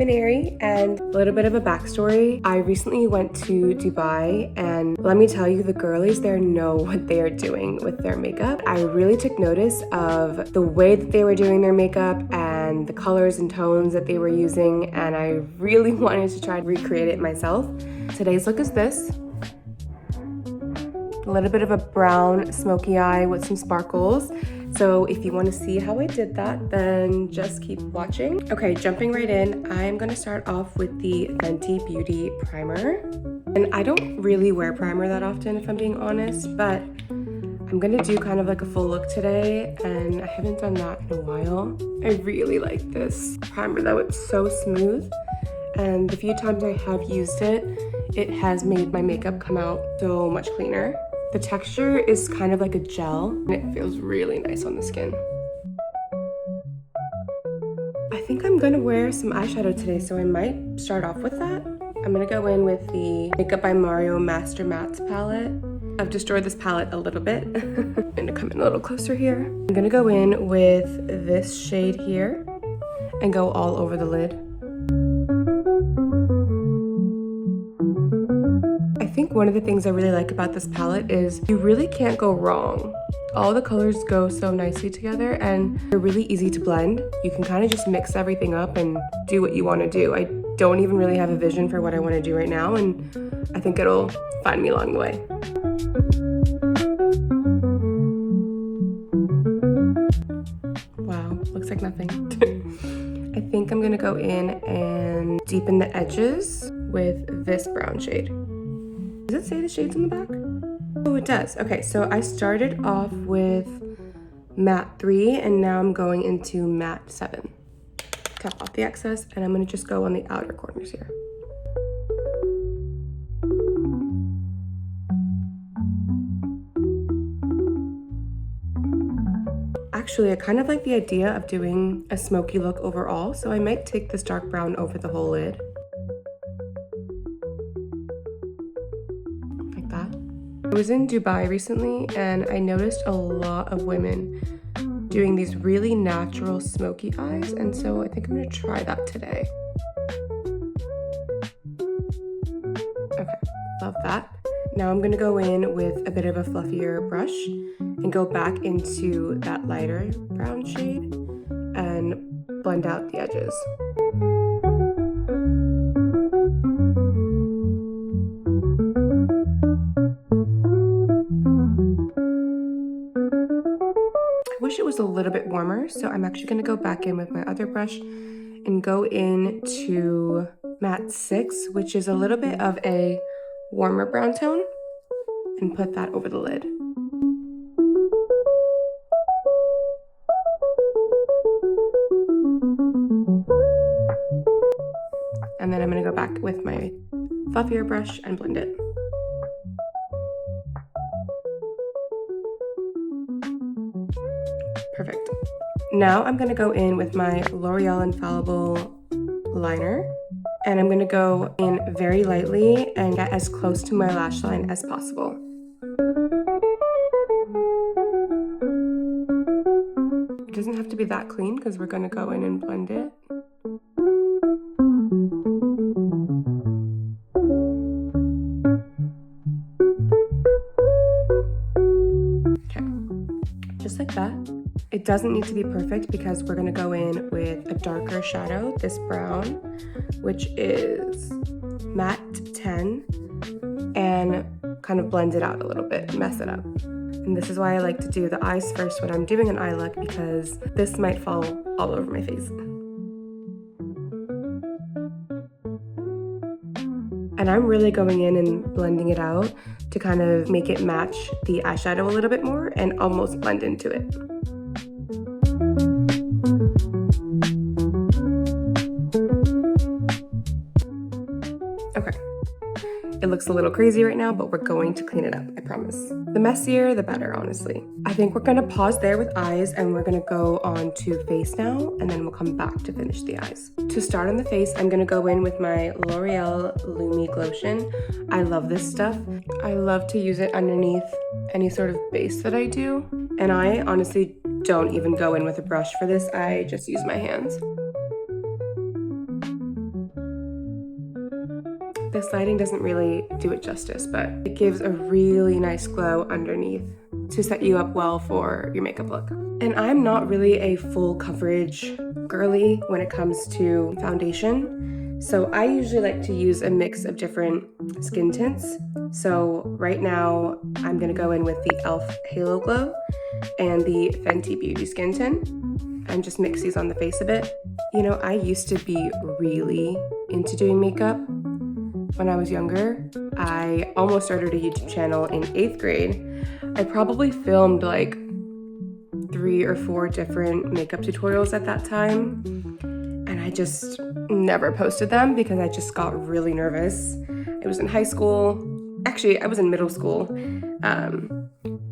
livebyaneri, and a little bit of a backstory. I recently went to Dubai, and let me tell you, the girlies there know what they are doing with their makeup. I really took notice of the way that they were doing their makeup and the colors and tones that they were using, and I really wanted to try to recreate it myself. Today's look is this. A little bit of a brown smoky eye with some sparkles. So if you want to see how I did that, then just keep watching. Okay, jumping right in, I'm going to start off with the Fenty Beauty Primer. And I don't really wear primer that often, if I'm being honest, but I'm going to do kind of like a full look today, and I haven't done that in a while. I really like this primer though, it's so smooth. And the few times I have used it, it has made my makeup come out so much cleaner. The texture is kind of like a gel, and it feels really nice on the skin. I think I'm gonna wear some eyeshadow today, so I might start off with that. I'm gonna go in with the Makeup by Mario Master Mattes palette. I've destroyed this palette a little bit. I'm gonna come in a little closer here. I'm gonna go in with this shade here and go all over the lid. I think one of the things I really like about this palette is you really can't go wrong. All the colors go so nicely together and they're really easy to blend. You can kind of just mix everything up and do what you want to do. I don't even really have a vision for what I want to do right now, and I think it'll find me along the way. Wow, looks like nothing. I think I'm gonna go in and deepen the edges with this brown shade. Does it say the shades on the back? Oh, it does. Okay, so I started off with matte 3 and now I'm going into matte 7. Tap off the excess and I'm gonna just go on the outer corners here. Actually, I kind of like the idea of doing a smoky look overall, so I might take this dark brown over the whole lid. I was in Dubai recently and I noticed a lot of women doing these really natural smoky eyes, and so I think I'm gonna try that today. Okay, love that. Now I'm gonna go in with a bit of a fluffier brush and go back into that lighter brown shade and blend out the edges. I wish it was a little bit warmer, so I'm actually going to go back in with my other brush and go into matte 6, which is a little bit of a warmer brown tone, and put that over the lid. And then I'm going to go back with my fluffier brush and blend it. Perfect. Now I'm going to go in with my L'Oreal Infallible liner, and I'm going to go in very lightly and get as close to my lash line as possible. It doesn't have to be that clean because we're going to go in and blend it. Okay, just like that. It doesn't need to be perfect because we're gonna go in with a darker shadow, this brown, which is matte 10, and kind of blend it out a little bit, mess it up. And this is why I like to do the eyes first when I'm doing an eye look, because this might fall all over my face. And I'm really going in and blending it out to kind of make it match the eyeshadow a little bit more and almost blend into it. Okay, it looks a little crazy right now, but we're going to clean it up, I promise. The messier, the better, honestly. I think we're gonna pause there with eyes and we're gonna go on to face now, and then we'll come back to finish the eyes. To start on the face, I'm gonna go in with my L'Oreal Lumi Glotion. I love this stuff. I love to use it underneath any sort of base that I do. And I honestly don't even go in with a brush for this. I just use my hands. This lighting doesn't really do it justice, but it gives a really nice glow underneath to set you up well for your makeup look. And I'm not really a full coverage girly when it comes to foundation, so I usually like to use a mix of different skin tints. So right now I'm gonna go in with the e.l.f. Halo Glow and the Fenty Beauty Skin Tint and just mix these on the face a bit. You know, I used to be really into doing makeup when I was younger. I almost started a YouTube channel in 8th grade. I probably filmed like 3 or 4 different makeup tutorials at that time, and I just never posted them because I just got really nervous. It was in high school. Actually, I was in middle school.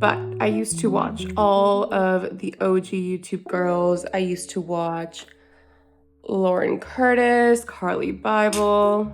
But I used to watch all of the OG YouTube girls. I used to watch Lauren Curtis, Carly Bible,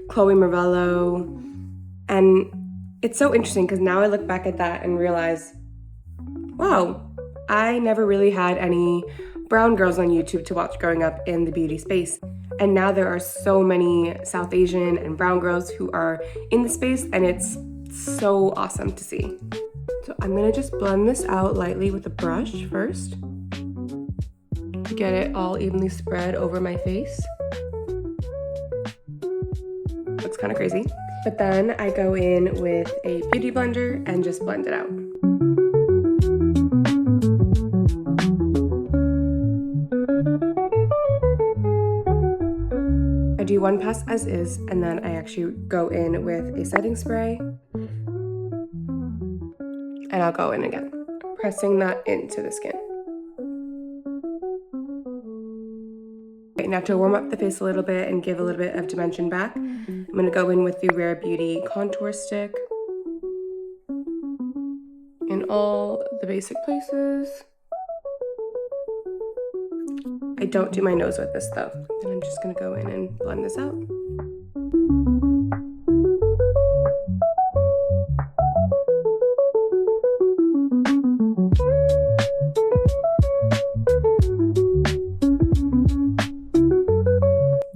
Chloe Morello, and it's so interesting because now I look back at that and realize, wow, I never really had any brown girls on YouTube to watch growing up in the beauty space. And now there are so many South Asian and brown girls who are in the space, and it's so awesome to see. So I'm gonna just blend this out lightly with a brush first to get it all evenly spread over my face. That's kind of crazy. But then I go in with a beauty blender and just blend it out. I do one pass as is, and then I actually go in with a setting spray. And I'll go in again, pressing that into the skin. Okay, now to warm up the face a little bit and give a little bit of dimension back, I'm gonna go in with the Rare Beauty contour stick in all the basic places. I don't do my nose with this though. And I'm just gonna go in and blend this out.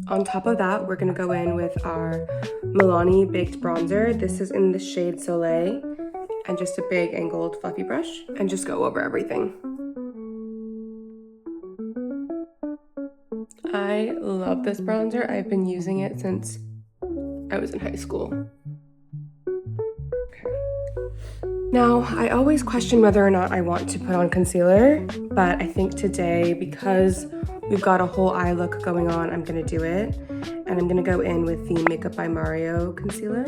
On top of that, we're gonna go in with our Milani Baked Bronzer. This is in the shade Soleil, and just a big angled fluffy brush, and just go over everything. I love this bronzer. I've been using it since I was in high school. Okay. Now, I always question whether or not I want to put on concealer, but I think today, because we've got a whole eye look going on, I'm gonna do it. And I'm gonna go in with the Makeup by Mario concealer.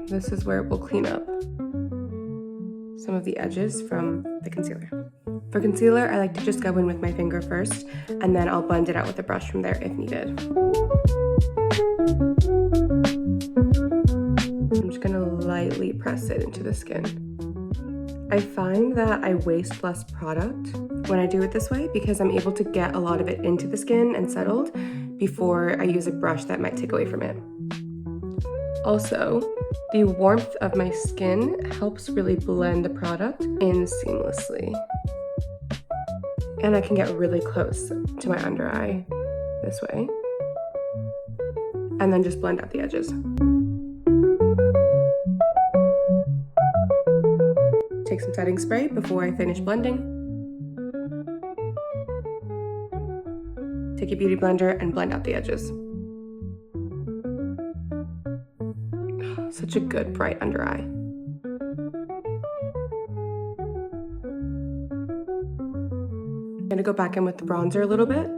This is where it will clean up some of the edges from the concealer. For concealer, I like to just go in with my finger first, and then I'll blend it out with a brush from there if needed. I'm just gonna lightly press it into the skin. I find that I waste less product when I do it this way because I'm able to get a lot of it into the skin and settled before I use a brush that might take away from it. Also, the warmth of my skin helps really blend the product in seamlessly. And I can get really close to my under eye this way. And then just blend out the edges. Take some setting spray before I finish blending. Take a beauty blender and blend out the edges. Such a good bright under eye. I'm gonna go back in with the bronzer a little bit.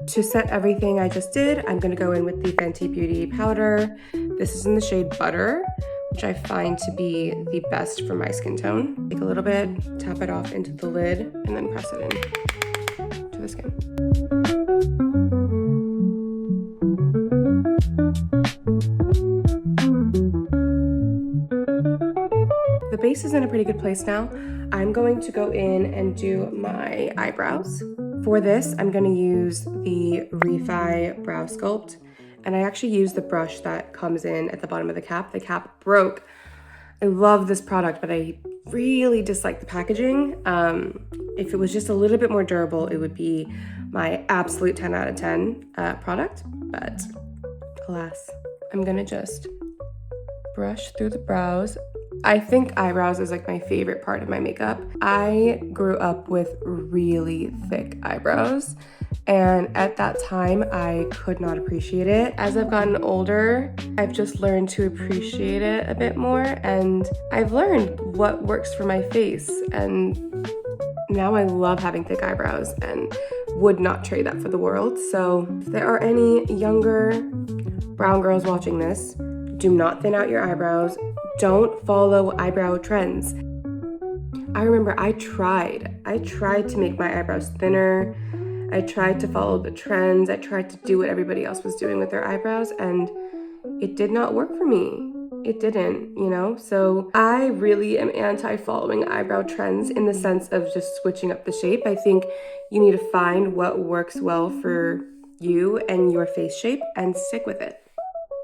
To set everything I just did, I'm gonna go in with the Fenty Beauty powder. This is in the shade Butter, which I find to be the best for my skin tone. Take a little bit, tap it off into the lid, and then press it in to the skin. The base is in a pretty good place now. I'm going to go in and do my eyebrows. For this, I'm going to use the Refi Brow Sculpt, and I actually use the brush that comes in at the bottom of the cap. The cap broke. I love this product, but I really dislike the packaging. If it was just a little bit more durable, it would be my absolute 10 out of 10 product, but alas. I'm gonna just brush through the brows. I think eyebrows is like my favorite part of my makeup. I grew up with really thick eyebrows, and at that time I could not appreciate it. As I've gotten older, I've just learned to appreciate it a bit more, and I've learned what works for my face, and now I love having thick eyebrows and would not trade that for the world. So if there are any younger brown girls watching this, do not thin out your eyebrows. Don't follow eyebrow trends. I remember I tried to make my eyebrows thinner. I tried to follow the trends. I tried to do what everybody else was doing with their eyebrows, and it did not work for me. It didn't, you know? So I really am anti-following eyebrow trends in the sense of just switching up the shape. I think you need to find what works well for you and your face shape and stick with it.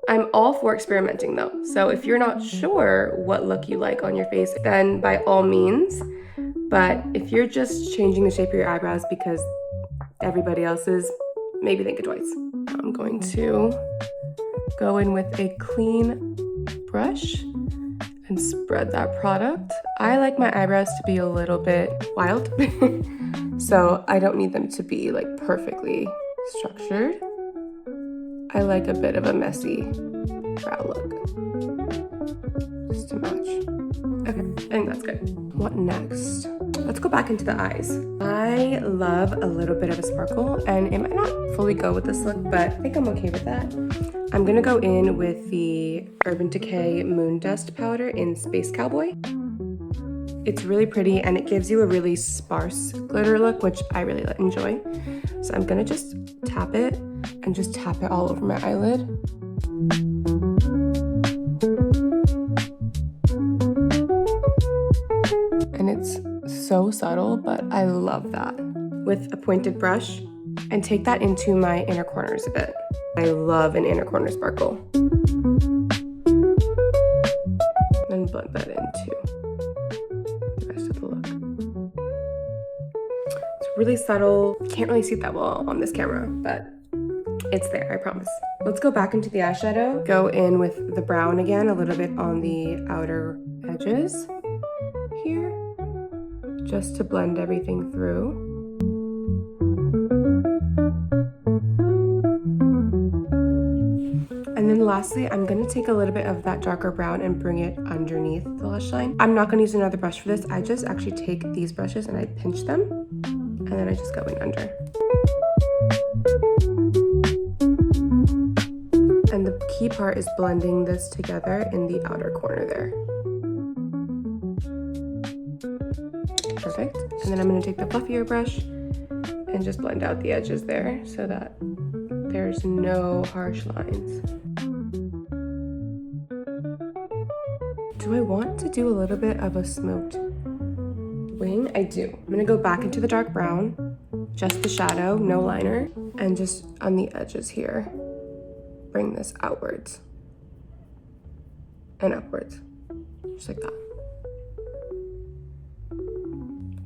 I'm all for experimenting though. So if you're not sure what look you like on your face, then by all means. But if you're just changing the shape of your eyebrows because everybody else is, maybe think it twice. I'm going to go in with a clean brush and spread that product. I like my eyebrows to be a little bit wild, so I don't need them to be like perfectly structured. I like a bit of a messy brow look, just to match. Okay, I think that's good. What next? Let's go back into the eyes. I love a little bit of a sparkle, and it might not fully go with this look, but I think I'm okay with that. I'm gonna go in with the Urban Decay Moon Dust powder in Space Cowboy. It's really pretty, and it gives you a really sparse glitter look, which I really enjoy. So I'm gonna just tap it and just tap it all over my eyelid. And it's so subtle, but I love that. With a pointed brush, and take that into my inner corners a bit. I love an inner corner sparkle. Then blend that into the rest of the look. It's really subtle. Can't really see it that well on this camera, but it's there, I promise. Let's go back into the eyeshadow. Go in with the brown again, a little bit on the outer edges here, just to blend everything through. And then lastly, I'm gonna take a little bit of that darker brown and bring it underneath the lash line. I'm not gonna use another brush for this. I just actually take these brushes and I pinch them, and then I just go in under. And the key part is blending this together in the outer corner there. Perfect. And then I'm gonna take the fluffier brush and just blend out the edges there so that there's no harsh lines. Do I want to do a little bit of a smoked wing? I do. I'm gonna go back into the dark brown, just the shadow, no liner, and just on the edges here, bring this outwards and upwards, just like that.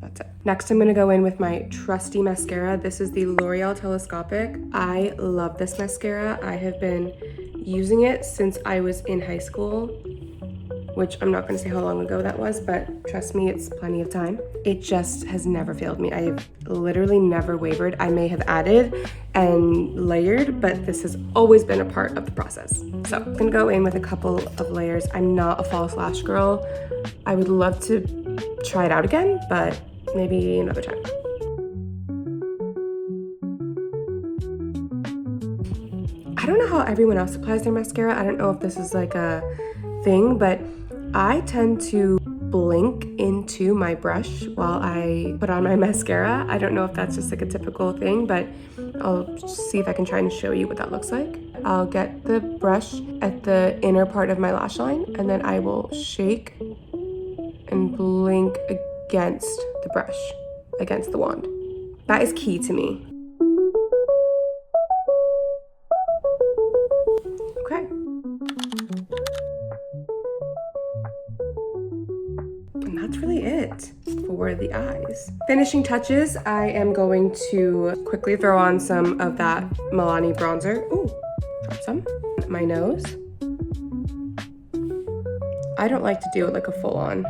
That's it. Next, I'm gonna go in with my trusty mascara. This is the L'Oreal Telescopic. I love this mascara. I have been using it since I was in high school, which I'm not gonna say how long ago that was, but trust me, it's plenty of time. It just has never failed me. I've literally never wavered. I may have added and layered, but this has always been a part of the process. So I'm gonna go in with a couple of layers. I'm not a false lash girl. I would love to try it out again, but maybe another time. I don't know how everyone else applies their mascara. I don't know if this is like a thing, but I tend to blink into my brush while I put on my mascara. I don't know if that's just like a typical thing, but I'll see if I can try and show you what that looks like. I'll get the brush at the inner part of my lash line, and then I will shake and blink against the brush, against the wand. That is key to me. that's really it for the eyes. Finishing touches, I am going to quickly throw on some of that Milani bronzer. Ooh, drop some. My nose. I don't like to do like a full-on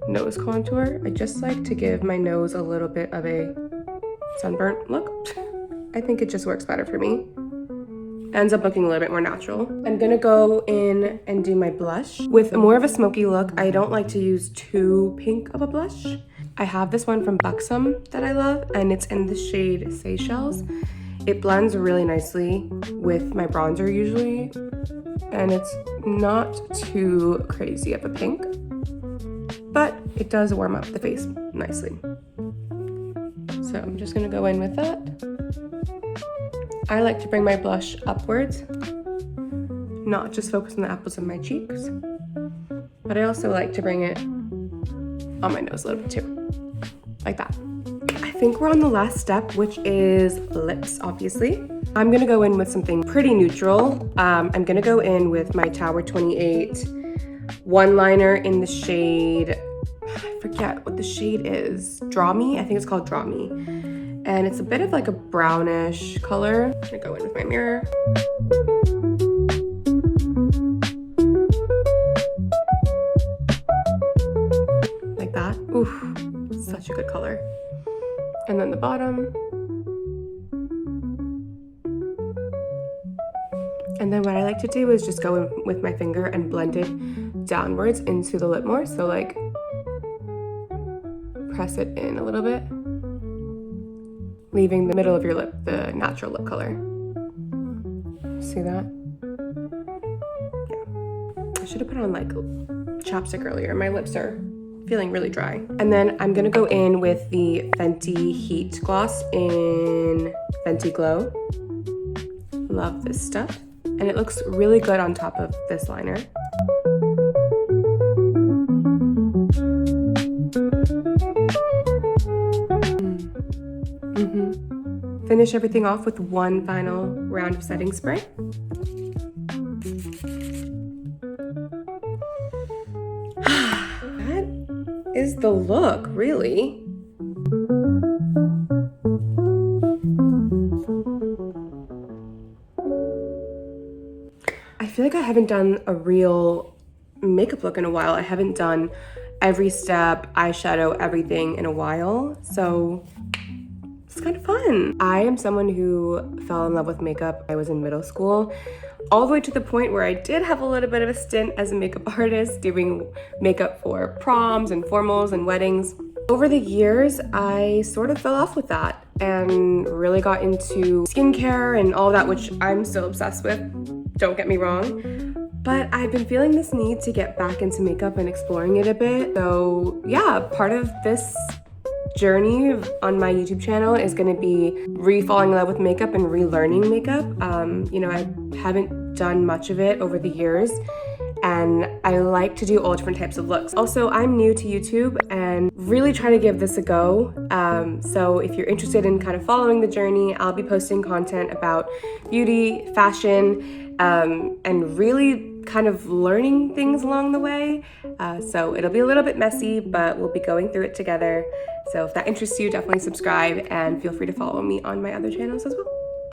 nose contour. I just like to give my nose a little bit of a sunburnt look. I think it just works better for me. Ends up looking a little bit more natural. I'm gonna go in and do my blush. With more of a smoky look, I don't like to use too pink of a blush. I have this one from Buxom that I love, and it's in the shade Seychelles. It blends really nicely with my bronzer usually, and it's not too crazy of a pink, but it does warm up the face nicely. So I'm just gonna go in with that. I like to bring my blush upwards, not just focus on the apples of my cheeks, but I also like to bring it on my nose a little bit too, like that. I think we're on the last step, which is lips, obviously. I'm gonna go in with something pretty neutral. I'm gonna go in with my Tower 28 one liner in the shade, I forget what the shade is, Draw Me? I think it's called Draw Me. And it's a bit of like a brownish color. I'm gonna go in with my mirror. Like that. Oof, such a good color. And then the bottom. And then what I like to do is just go in with my finger and blend it downwards into the lip more. So like press it in a little bit, leaving the middle of your lip the natural lip color. See that? Yeah. I should have put on like chapstick earlier. My lips are feeling really dry. And then I'm gonna go in with the Fenty Heat Gloss in Fenty Glow. Love this stuff. And it looks really good on top of this liner. Finish everything off with one final round of setting spray. That is the look, really. I feel like I haven't done a real makeup look in a while. I haven't done every step, eyeshadow, everything in a while. So it's kind of fun. I am someone who fell in love with makeup. I was in middle school, all the way to the point where I did have a little bit of a stint as a makeup artist doing makeup for proms and formals and weddings. Over the years, I sort of fell off with that and really got into skincare and all that, which I'm still obsessed with, don't get me wrong. But I've been feeling this need to get back into makeup and exploring it a bit. So yeah, part of this journey on my YouTube channel is going to be re-falling in love with makeup and relearning makeup. You know, I haven't done much of it over the years, and I like to do all different types of looks. Also, I'm new to YouTube and really trying to give this a go. So if you're interested in kind of following the journey, I'll be posting content about beauty, fashion, and really kind of learning things along the way. So it'll be a little bit messy, but we'll be going through it together. So if that interests you, definitely subscribe and feel free to follow me on my other channels as well.